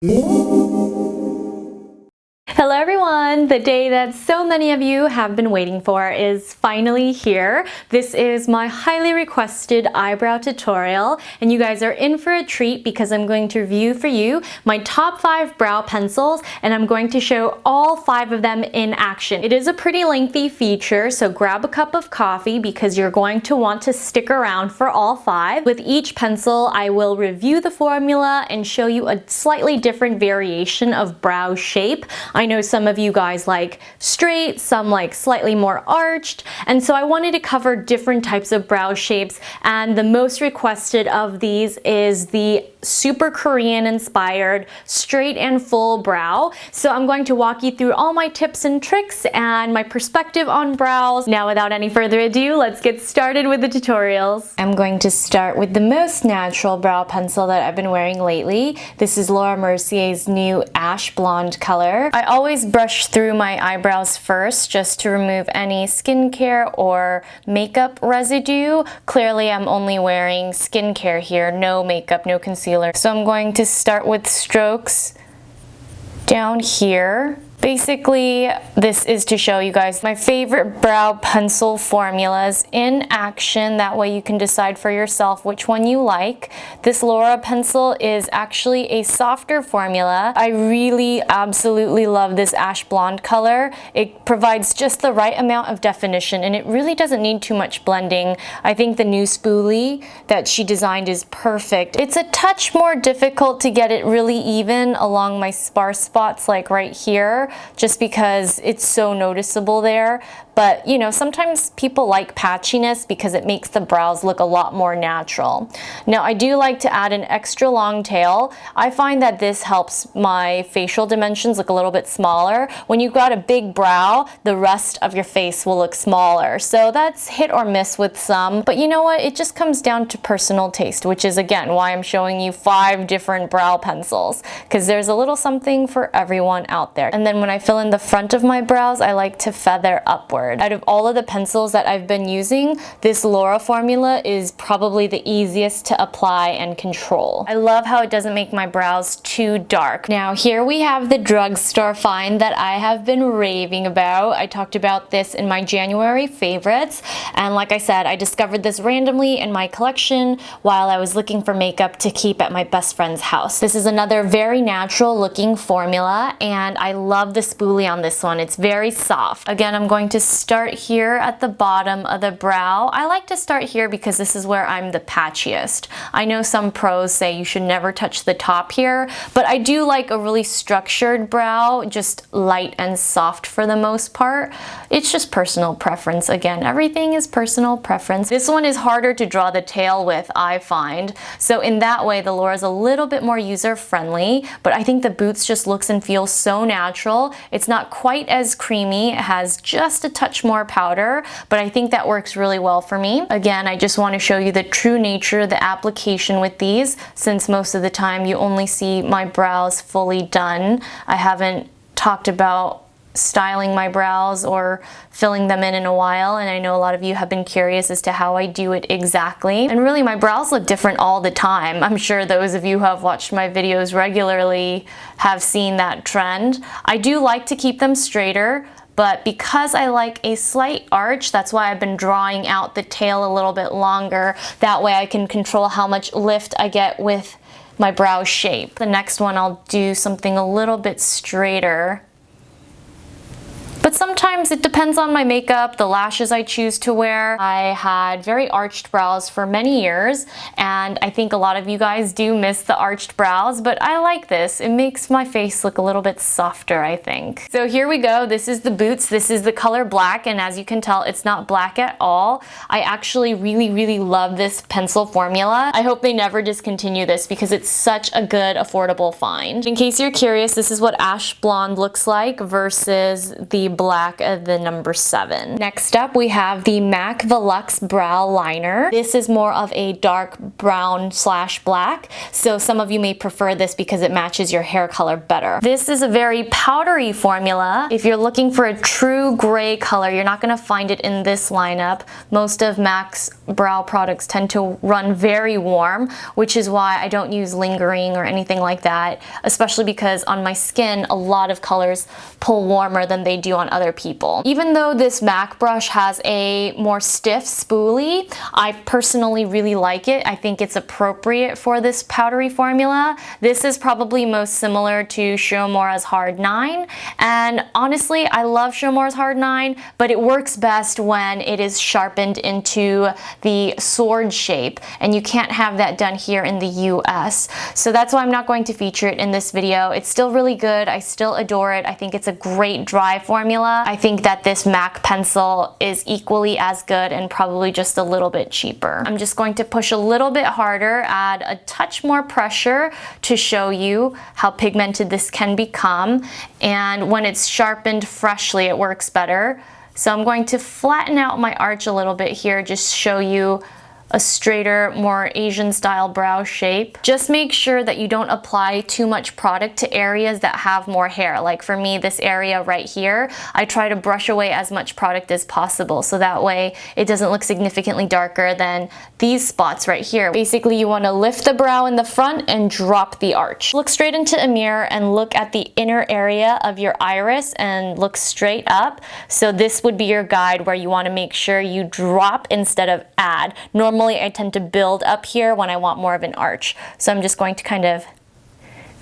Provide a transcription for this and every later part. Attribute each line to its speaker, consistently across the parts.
Speaker 1: Hello everyone! The day that so many of you have been waiting for is finally here. This is my highly requested eyebrow tutorial, and you guys are in for a treat because I'm going to review for you my top 5 brow pencils, and I'm going to show all 5 of them in action. It is a pretty lengthy feature, so grab a cup of coffee because you're going to want to stick around for all 5. With each pencil, I will review the formula and show you a slightly different variation of brow shape. I know some of you guys like straight, some like slightly more arched, and so I wanted to cover different types of brow shapes, and the most requested of these is the super Korean inspired straight and full brow. So I'm going to walk you through all my tips and tricks and my perspective on brows. Now without any further ado, let's get started with the tutorials. I'm going to start with the most natural brow pencil that I've been wearing lately. This is Laura Mercier's new ash blonde color. I always brush through my eyebrows first just to remove any skincare or makeup residue. Clearly I'm only wearing skincare here, no makeup, no concealer. So I'm going to start with strokes down here. Basically, this is to show you guys my favorite brow pencil formulas in action. That way you can decide for yourself which one you like. This Laura pencil is actually a softer formula. I really absolutely love this ash blonde color. It provides just the right amount of definition, and it really doesn't need too much blending. I think the new spoolie that she designed is perfect. It's a touch more difficult to get it really even along my sparse spots, like right here, just because it's so noticeable there. But you know, sometimes people like patchiness because it makes the brows look a lot more natural. Now I do like to add an extra long tail. I find that this helps my facial dimensions look a little bit smaller. When you've got a big brow, the rest of your face will look smaller. So that's hit or miss with some, but you know what? It just comes down to personal taste, which is again why I'm showing you 5 different brow pencils, because there's a little something for everyone out there. And then when I fill in the front of my brows, I like to feather upward. Out of all of the pencils that I've been using, this Laura formula is probably the easiest to apply and control. I love how it doesn't make my brows too dark. Now here we have the drugstore find that I have been raving about. I talked about this in my January favorites, and like I said, I discovered this randomly in my collection while I was looking for makeup to keep at my best friend's house. This is another very natural looking formula, and I love the spoolie on this one. It's very soft. Again, I'm going to start here at the bottom of the brow. I like to start here because this is where I'm the patchiest. I know some pros say you should never touch the top here, but I do like a really structured brow, just light and soft for the most part. It's just personal preference. Again, everything is personal preference. This one is harder to draw the tail with, I find. So in that way, the Laura's a little bit more user-friendly, but I think the boots just looks and feels so natural. It's not quite as creamy. It has just a touch more powder, but I think that works really well for me. Again, I just want to show you the true nature of the application with these, since most of the time you only see my brows fully done. I haven't talked about styling my brows or filling them in a while, and I know a lot of you have been curious as to how I do it exactly. And really, my brows look different all the time. I'm sure those of you who have watched my videos regularly have seen that trend. I do like to keep them straighter, but because I like a slight arch, that's why I've been drawing out the tail a little bit longer. That way I can control how much lift I get with my brow shape. The next one I'll do something a little bit straighter. But sometimes it depends on my makeup, the lashes I choose to wear. I had very arched brows for many years, and I think a lot of you guys do miss the arched brows, but I like this. It makes my face look a little bit softer, I think. So here we go. This is the boots. This is the color black, and as you can tell, it's not black at all. I actually really love this pencil formula. I hope they never discontinue this because it's such a good, affordable find. In case you're curious, this is what ash blonde looks like versus the black as the number 7. Next up, we have the Mack Velux Brow Liner. This is more of a dark brown / black, so some of you may prefer this because it matches your hair color better. This is a very powdery formula. If you're looking for a true gray color, you're not going to find it in this lineup. Most of Mack's brow products tend to run very warm, which is why I don't use lingering or anything like that, especially because on my skin, a lot of colors pull warmer than they do on other people. Even though this Mack brush has a more stiff spoolie, I personally really like it. I think it's appropriate for this powdery formula. This is probably most similar to Schumacher's Hard 9, and honestly, I love Schumacher's Hard 9, but it works best when it is sharpened into the sword shape, and you can't have that done here in the US. So that's why I'm not going to feature it in this video. It's still really good. I still adore it. I think it's a great dry formula. I think that this Mack pencil is equally as good and probably just a little bit cheaper. I'm just going to push a little bit harder, add a touch more pressure to show you how pigmented this can become, and when it's sharpened freshly it works better. So I'm going to flatten out my arch a little bit here, just show you a straighter, more Asian style brow shape. Just make sure that you don't apply too much product to areas that have more hair. Like for me, this area right here, I try to brush away as much product as possible so that way it doesn't look significantly darker than these spots right here. Basically, you want to lift the brow in the front and drop the arch. Look straight into a mirror and look at the inner area of your iris and look straight up. So this would be your guide where you want to make sure you drop instead of add. Normally I tend to build up here when I want more of an arch. So I'm just going to kind of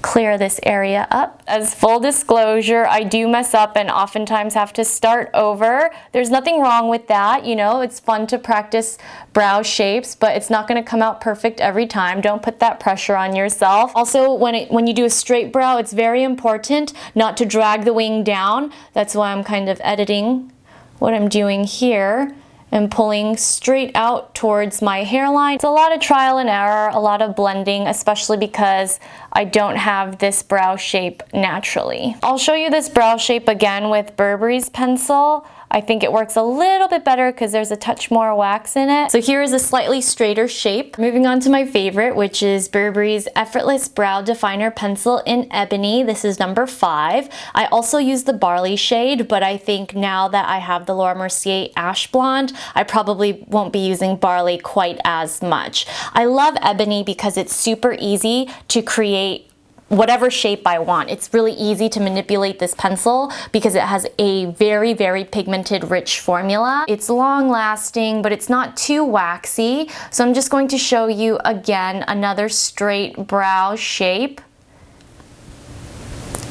Speaker 1: clear this area up. As full disclosure, I do mess up and oftentimes have to start over. There's nothing wrong with that, you know, it's fun to practice brow shapes, but it's not going to come out perfect every time. Don't put that pressure on yourself. Also, when you do a straight brow, it's very important not to drag the wing down. That's why I'm kind of editing what I'm doing here and pulling straight out towards my hairline. It's a lot of trial and error, a lot of blending, especially because I don't have this brow shape naturally. I'll show you this brow shape again with Burberry's pencil. I think it works a little bit better because there's a touch more wax in it. So here is a slightly straighter shape. Moving on to my favorite, which is Burberry's Effortless Brow Definer Pencil in Ebony. This is number 5. I also use the Barley shade, but I think now that I have the Laura Mercier Ash Blonde, I probably won't be using Barley quite as much. I love Ebony because it's super easy to create whatever shape I want. It's really easy to manipulate this pencil because it has a very, very pigmented, rich formula. It's long lasting, but it's not too waxy. So I'm just going to show you again another straight brow shape.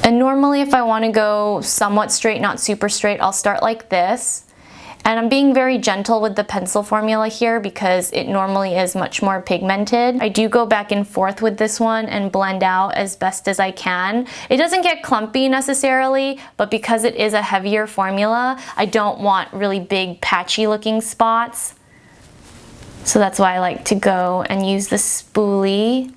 Speaker 1: And normally if I want to go somewhat straight, not super straight, I'll start like this. And I'm being very gentle with the pencil formula here because it normally is much more pigmented. I do go back and forth with this one and blend out as best as I can. It doesn't get clumpy necessarily, but because it is a heavier formula, I don't want really big patchy looking spots. So that's why I like to go and use the spoolie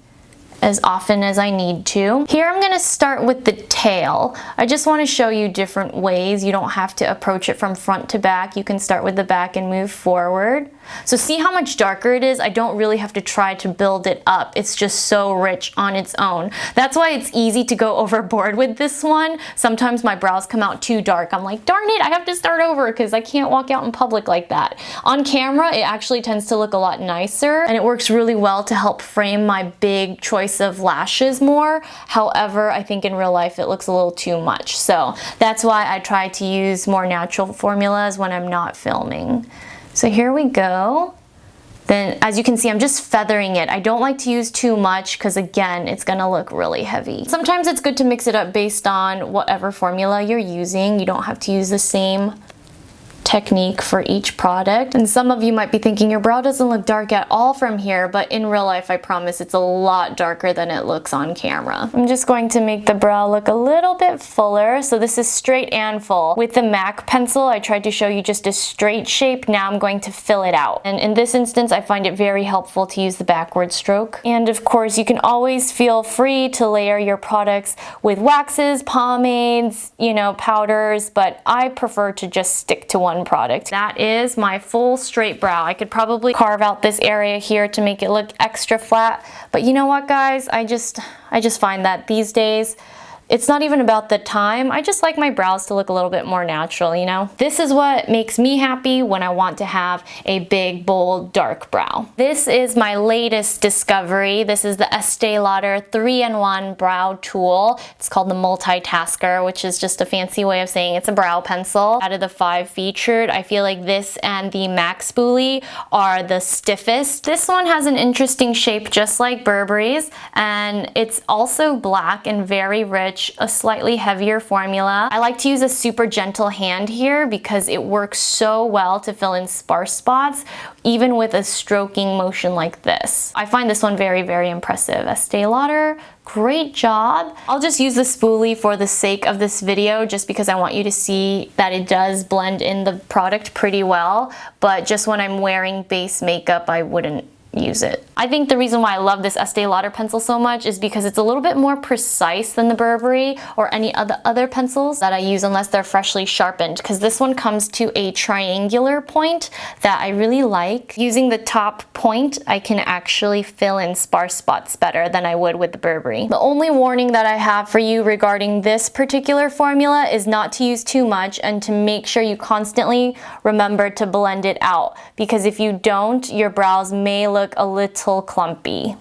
Speaker 1: as often as I need to. Here I'm going to start with the tail. I just want to show you different ways. You don't have to approach it from front to back. You can start with the back and move forward. So see how much darker it is? I don't really have to try to build it up. It's just so rich on its own. That's why it's easy to go overboard with this one. Sometimes my brows come out too dark. I'm like, darn it, I have to start over because I can't walk out in public like that. On camera, it actually tends to look a lot nicer and it works really well to help frame my big choice of lashes more. However, I think in real life it looks a little too much. So that's why I try to use more natural formulas when I'm not filming. So here we go. Then as you can see, I'm just feathering it. I don't like to use too much because again, it's gonna look really heavy. Sometimes it's good to mix it up based on whatever formula you're using. You don't have to use the same technique for each product. And some of you might be thinking your brow doesn't look dark at all from here, but in real life I promise it's a lot darker than it looks on camera. I'm just going to make the brow look a little bit fuller. So this is straight and full. With the Mack pencil I tried to show you just a straight shape. Now I'm going to fill it out. And in this instance I find it very helpful to use the backward stroke. And of course you can always feel free to layer your products with waxes, pomades, you know, powders, but I prefer to just stick to one product. That is my full straight brow. I could probably carve out this area here to make it look extra flat, but you know what guys, I just find that these days it's not even about the time. I just like my brows to look a little bit more natural, you know? This is what makes me happy when I want to have a big, bold, dark brow. This is my latest discovery. This is the Estee Lauder 3-in-1 brow tool. It's called the Multitasker, which is just a fancy way of saying it's a brow pencil. Out of the 5 featured, I feel like this and the Mack spoolie are the stiffest. This one has an interesting shape just like Burberry's, and it's also black and very rich, a slightly heavier formula. I like to use a super gentle hand here because it works so well to fill in sparse spots, even with a stroking motion like this. I find this one very, very impressive. Estee Lauder, great job. I'll just use the spoolie for the sake of this video just because I want you to see that it does blend in the product pretty well, but just when I'm wearing base makeup, I wouldn't use it. I think the reason why I love this Estee Lauder pencil so much is because it's a little bit more precise than the Burberry or any other pencils that I use unless they're freshly sharpened, because this one comes to a triangular point that I really like. Using the top point, I can actually fill in sparse spots better than I would with the Burberry. The only warning that I have for you regarding this particular formula is not to use too much and to make sure you constantly remember to blend it out, because if you don't, your brows may look a little clumpy.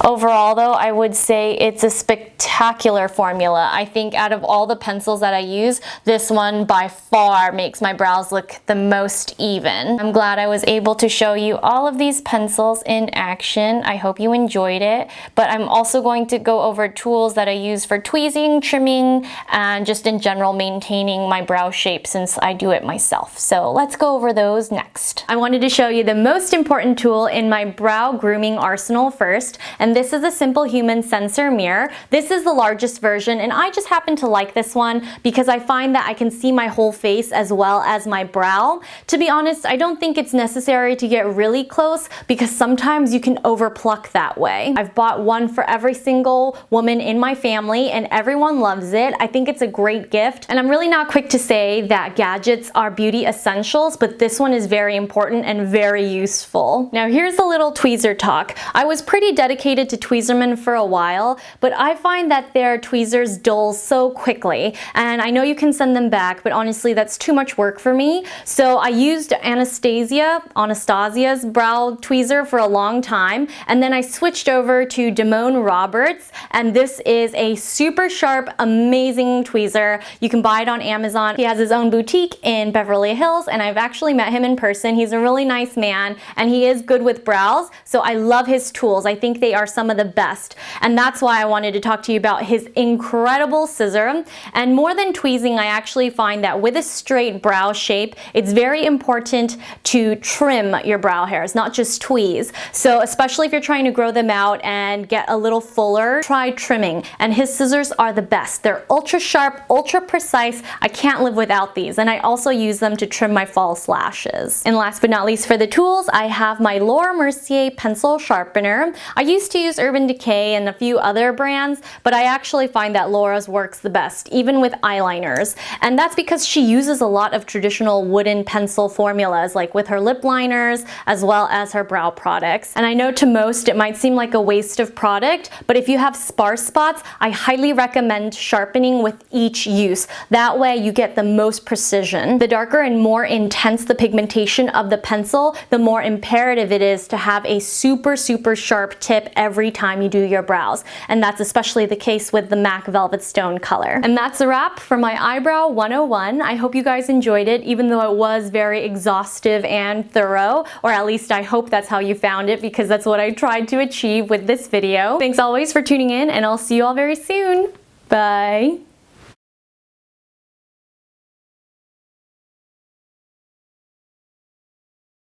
Speaker 1: Overall though, I would say it's a spectacular formula. I think out of all the pencils that I use, this one by far makes my brows look the most even. I'm glad I was able to show you all of these pencils in action. I hope you enjoyed it, but I'm also going to go over tools that I use for tweezing, trimming, and just in general maintaining my brow shape since I do it myself. So let's go over those next. I wanted to show you the most important tool in my brow grooming arsenal first, and this is a Simple Human sensor mirror. This is the largest version, and I just happen to like this one because I find that I can see my whole face as well as my brow. To be honest, I don't think it's necessary to get really close because sometimes you can overpluck that way. I've bought one for every single woman in my family and everyone loves it. I think it's a great gift, and I'm really not quick to say that gadgets are beauty essentials, but this one is very important and very useful. Now here's a little tweezer talk. I was pretty dedicated to Tweezerman for a while, but I find that their tweezers dull so quickly, and I know you can send them back, but honestly that's too much work for me. So I used Anastasia's brow tweezer for a long time, and then I switched over to Damone Roberts, and this is a super sharp, amazing tweezer. You can buy it on Amazon. He has his own boutique in Beverly Hills, and I've actually met him in person. He's a really nice man, and he is good with brows, so I love his tools. I think they are some of the best, and that's why I wanted to talk to you about his incredible scissor. And more than tweezing, I actually find that with a straight brow shape, it's very important to trim your brow hairs, not just tweeze. So especially if you're trying to grow them out and get a little fuller, try trimming, and his scissors are the best. They're ultra sharp, ultra precise. I can't live without these, and I also use them to trim my false lashes. And last but not least for the tools, I have my Laura Mercier pencil sharpener. I used to use Urban Decay and a few other brands, but I actually find that Laura's works the best, even with eyeliners. And that's because she uses a lot of traditional wooden pencil formulas, like with her lip liners, as well as her brow products. And I know to most it might seem like a waste of product, but if you have sparse spots, I highly recommend sharpening with each use. That way you get the most precision. The darker and more intense the pigmentation of the pencil, the more imperative it is to have a super sharp tip every time you do your brows, and that's especially the case with the Mack Velvetstone color. And that's a wrap for my Eyebrow 101. I hope you guys enjoyed it, even though it was very exhaustive and thorough, or at least I hope that's how you found it, because that's what I tried to achieve with this video. Thanks always for tuning in, and I'll see you all very soon. Bye!